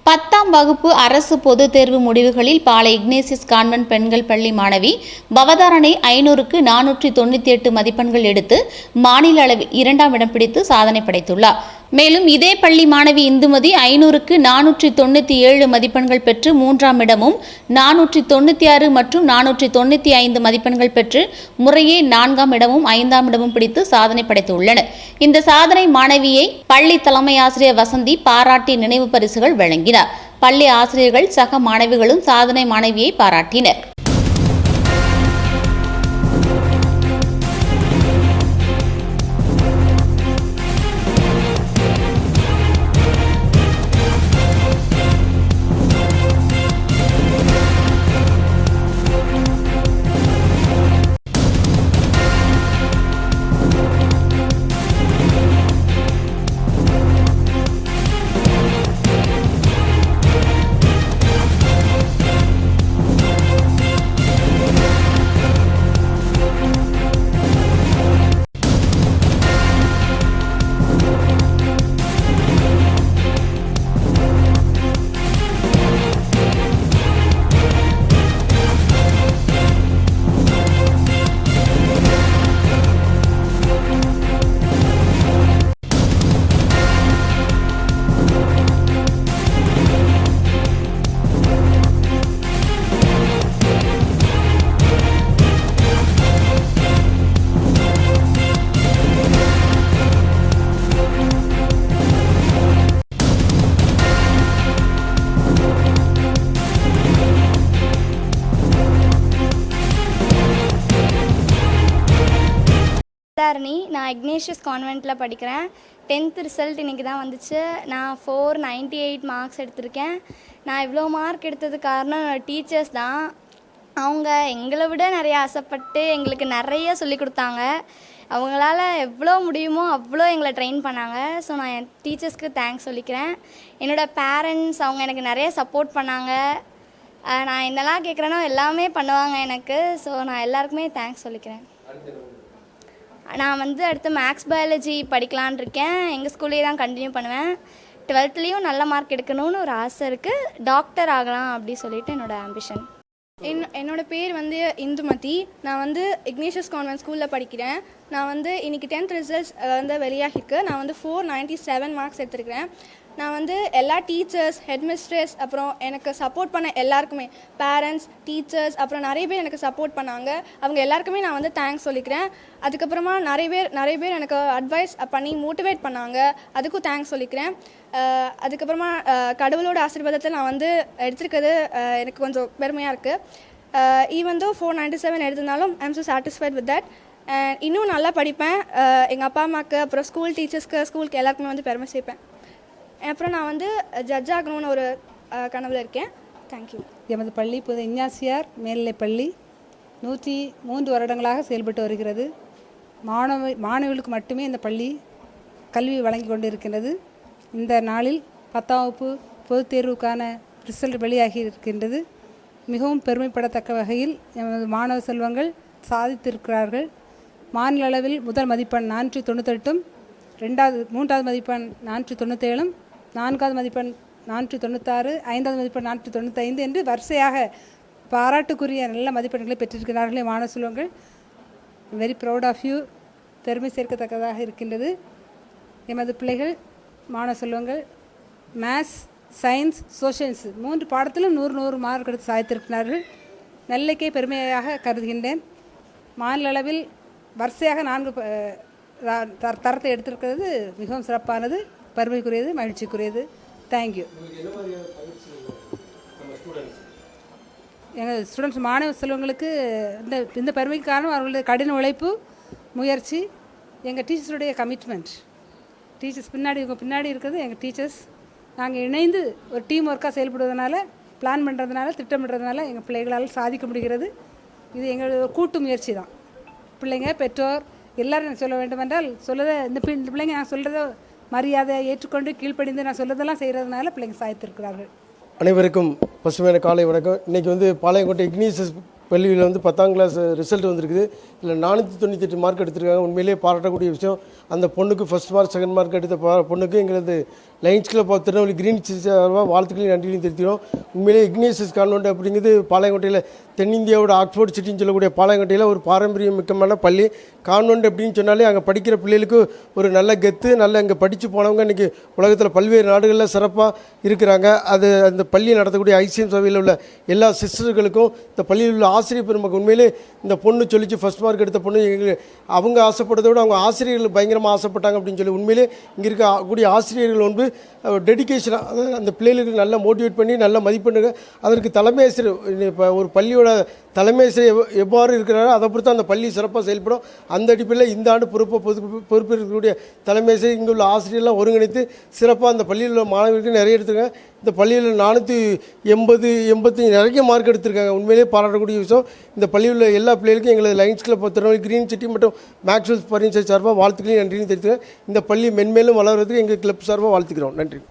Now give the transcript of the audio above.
10ஆம் வகுப்பு அரசு பொதுத் தேர்வு முடிவுகளில் பாளை இக்னேசியஸ் கான்வென்ட் பெண்கள் பள்ளி மாணவி பவதாரணை 500க்கு 498 மதிப்பெண்கள் எடுத்து மாநில அளவில் 2ஆம் இடம் பிடித்து சாதனை படைத்துள்ளார். மேலும் இதே பள்ளி மாணவி இந்துமதி 500க்கு 497 மதிப்பெண்கள் பெற்று 3ஆம் இடமும், 496 மற்றும் 495 மதிப்பெண்கள் பெற்று முறையே 4ஆம் இடமும் 5ஆம் இடமும் பிடித்து சாதனை படைத்துள்ளனர். இந்த சாதனை மாணவியை பள்ளி தலைமை ஆசிரியர் வசந்தி பாராட்டி நினைவு பரிசுகள் வழங்கினார். பள்ளி ஆசிரியர்கள் சக மாணவிகளும் சாதனை மாணவியை பாராட்டினர். நான் இக்னேஷியஸ் கான்வென்ட்டில் படிக்கிறேன். 10th ரிசல்ட் இன்றைக்கி தான் வந்துச்சு. நான் 498 மார்க்ஸ் எடுத்திருக்கேன். நான் இவ்வளோ மார்க் எடுத்ததுக்கு காரணம் டீச்சர்ஸ் தான். அவங்க எங்களை விட நிறைய ஆசைப்பட்டு எங்களுக்கு நிறைய சொல்லி கொடுத்தாங்க. அவங்களால எவ்வளோ முடியுமோ அவ்வளோ எங்களை ட்ரெயின் பண்ணாங்க. ஸோ நான் என் டீச்சர்ஸ்க்கு தேங்க்ஸ் சொல்லிக்கிறேன். என்னோடய பேரண்ட்ஸ் அவங்க எனக்கு நிறைய சப்போர்ட் பண்ணாங்க. நான் என்னெல்லாம் கேட்குறேனோ எல்லாமே பண்ணுவாங்க எனக்கு. ஸோ நான் எல்லாருக்குமே தேங்க்ஸ் சொல்லிக்கிறேன். நான் அடுத்து மேக்ஸ் பயாலஜி படிக்கலான் இருக்கேன். எங்கள் ஸ்கூல்லே தான் கண்டினியூ பண்ணுவேன். 12லேயும் நல்ல மார்க் எடுக்கணும்னு ஒரு ஆசை இருக்குது. டாக்டர் ஆகலாம் அப்படி சொல்லிட்டு என்னோடய ஆம்பிஷன். என்னோடய பேர் இந்துமதி. நான் இக்னேஷியஸ் கான்வென்ட் ஸ்கூலில் படிக்கிறேன். நான் இன்றைக்கி 10th ரிசல்ட்ஸ் வெளியாகிருக்கு. நான் 497 மார்க்ஸ் எடுத்திருக்கிறேன். நான் எல்லா டீச்சர்ஸ், ஹெட்மிஸ்ட்ரஸ், அப்புறம் எனக்கு சப்போர்ட் பண்ண எல்லாருக்குமே, பேரண்ட்ஸ், டீச்சர்ஸ், அப்புறம் நிறைய பேர் எனக்கு சப்போர்ட் பண்ணாங்க. அவங்க எல்லாருக்குமே நான் தேங்க்ஸ் சொல்லிக்கிறேன். அதுக்கப்புறமா நிறைய பேர் எனக்கு அட்வைஸ் பண்ணி மோட்டிவேட் பண்ணாங்க. அதுக்கும் தேங்க்ஸ் சொல்லிக்கிறேன். அதுக்கப்புறமா கடவுளோட ஆசீர்வாதத்தில் நான் எடுத்திருக்கிறது எனக்கு கொஞ்சம் பெருமையாக இருக்குது. ஈவன் தோ 497 எடுத்திருந்தாலும் I am so satisfied with that. இன்னும் நல்லா படிப்பேன். எங்கள் அப்பா அம்மாவுக்கு, அப்புறம் ஸ்கூல் டீச்சர்ஸ்க்கு, ஸ்கூலுக்கு எல்லாருக்குமே பெருமை சேர்ப்பேன். அப்புறம் நான் ஜட்ஜ் ஆகணும்னு ஒரு கனவில் இருக்கேன். தேங்க்யூ. எமது பள்ளி புது இஞ்ஞாசியார் மேல்நிலைப் பள்ளி 103 வருடங்களாக செயல்பட்டு வருகிறது. மாணவர்களுக்கு மட்டுமே இந்த பள்ளி கல்வி வழங்கி கொண்டு இருக்கின்றது. இந்த நாளில் 10ஆம் வகுப்பு பொதுத் தேர்வுக்கான ரிசல்ட் வெளியாகி இருக்கின்றது. மிகவும் பெருமைப்படத்தக்க வகையில் எமது மாணவ செல்வங்கள் சாதித்திருக்கிறார்கள். மாநில அளவில் முதல் மதிப்பெண் 498, 3வது மதிப்பெண் 497, 4வது மதிப்பெண் 496, 5வது மதிப்பெண் 495 என்று வரிசையாக பாராட்டுக்குரிய நல்ல மதிப்பெண்களை பெற்றிருக்கிறார்களே மாணவ செல்வங்கள். Very proud of you. பெருமை சேர்க்கத்தக்கதாக இருக்கின்றது. எமது பிள்ளைகள் மாணவ செல்வங்கள் மேத்ஸ், சயின்ஸ், சோஷியல்ஸ் 3 பாடத்திலும் 100 மார்க் எடுத்து சாதித்திருக்கிறார்கள். நெல்லைக்கே பெருமையாக கருதுகின்றேன். மாநில அளவில் வரிசையாக 4 தரத்தை எடுத்திருக்கிறது மிகவும் சிறப்பானது, பெருமைக்குரியது, மகிழ்ச்சிக்குரியது. தேங்க்யூ. எங்கள் ஸ்டூடெண்ட்ஸ் மாணவ செல்வங்களுக்கு இந்த பெருமைக்கு காரணம் அவர்களுடைய கடின உழைப்பு, முயற்சி, எங்கள் டீச்சர்ஸுடைய கமிட்மெண்ட். டீச்சர்ஸ் இவங்க பின்னாடி இருக்கிறது எங்கள் டீச்சர்ஸ். நாங்கள் இணைந்து ஒரு டீம் ஒர்க்காக செயல்படுவதனால, பிளான் பண்ணுறதுனால, திட்டமிடுறதுனால எங்கள் பிள்ளைகளால் சாதிக்க முடிகிறது. இது எங்களோட கூட்டு முயற்சி தான். பிள்ளைங்க, பெற்றோர் எல்லோரும் சொல்ல வேண்டுமென்றால் இந்த பிள்ளைங்க நான் சொல்கிறத மரியாதை ஏற்றுக்கொண்டு கீழ்ப்படிந்து நான் சொல்கிறதெல்லாம் செய்கிறதுனால பிள்ளைங்க சாதித்திருக்கிறார்கள். அனைவருக்கும் பசுமையான காலை வணக்கம். இன்றைக்கி பாளையங்கோட்டை இக்னேசியஸ் பள்ளியில் 10ஆம் கிளாஸ் ரிசல்ட் வந்திருக்குது. இதில் 498 மார்க் எடுத்திருக்காங்க. உண்மையிலேயே பாராட்டக்கூடிய விஷயம். அந்த பொண்ணுக்கு ஃபஸ்ட் மார்க், செகண்ட் மார்க் எடுத்த பொண்ணுக்கு எங்களது lions club of Tirunelveli green சார்பாக வாழ்த்துக்களையும் நன்றியும் தெரிவிக்கிறோம். உண்மையிலே இக்னேசியஸ் கான்வென்ட் அப்படிங்கிறது பாளையங்கோட்டையில் தென்னிந்தியாவோட ஆக்ஸ்போர்ட் சிட்டின்னு சொல்லக்கூடிய பாளையங்கோட்டையில் ஒரு பாரம்பரியம் மிக்கமான பள்ளி. கான்வென்ட் அப்படின்னு சொன்னாலே அங்கே படிக்கிற பிள்ளைகளுக்கு ஒரு நல்ல கெத்து, நல்ல அங்கே படித்து போனவங்க இன்றைக்கி உலகத்தில் பல்வேறு நாடுகளில் சிறப்பாக இருக்கிறாங்க. அது அந்த பள்ளியை நடத்தக்கூடிய ஐசிஎம் சபையில் உள்ள எல்லா சிஸ்டர்களுக்கும், இந்த பள்ளியில் உள்ள ஆசிரியர் பெருமக்கள், உண்மையிலே இந்த பொண்ணு சொல்லிச்சு ஃபஸ்ட் மார்க் எடுத்த பொண்ணு அவங்க ஆசைப்பட்டதை விட அவங்க ஆசிரியர்கள் பயங்கரமாக ஆசைப்பட்டாங்க அப்படின்னு சொல்லி உண்மையிலே இங்கே இருக்கக்கூடிய ஆசிரியர்கள் வந்து டெடிக்கேஷனாக, அதாவது அந்த பிள்ளைகளுக்கு நல்லா மோட்டிவேட் பண்ணி நல்ல மதிப்பெண்ணுங்க. அதற்கு தலைமை ஆசிரியர், இப்போ ஒரு பள்ளியோட தலைமை ஆசிரியர் எவ்வாறு இருக்கிறாரோ அதை பொறுத்து அந்த பள்ளி சிறப்பாக செயல்படும். அந்த அடிப்படையில் இந்த ஆண்டு பொறுப்பு இருக்கக்கூடிய தலைமை ஆசிரியர் இங்கே உள்ள ஆசிரியர்லாம் ஒருங்கிணைத்து சிறப்பாக அந்த பள்ளியில் உள்ள மாணவர்களுக்கு நிறைய எடுத்துருக்காங்க. இந்த பள்ளியில் 480 நிறைய மார்க் எடுத்திருக்காங்க. உண்மையிலே பாராட்டக்கூடிய விஷயம். இந்த பள்ளியில் உள்ள எல்லா பிள்ளைகளுக்கும் எங்களது lions club Tirunelveli green city மற்றும் மேக்ஸ்வெல் பர்னிச்சர் சார்பாக வாழ்த்துக்களையும் நன்றியும் தெரிவித்துக்கிறேன். இந்த பள்ளி மென்மேலும் வளர்கிறதுக்கு எங்கள் கிளப் சார்பாக வாழ்த்துக்கிறோம். நன்றி.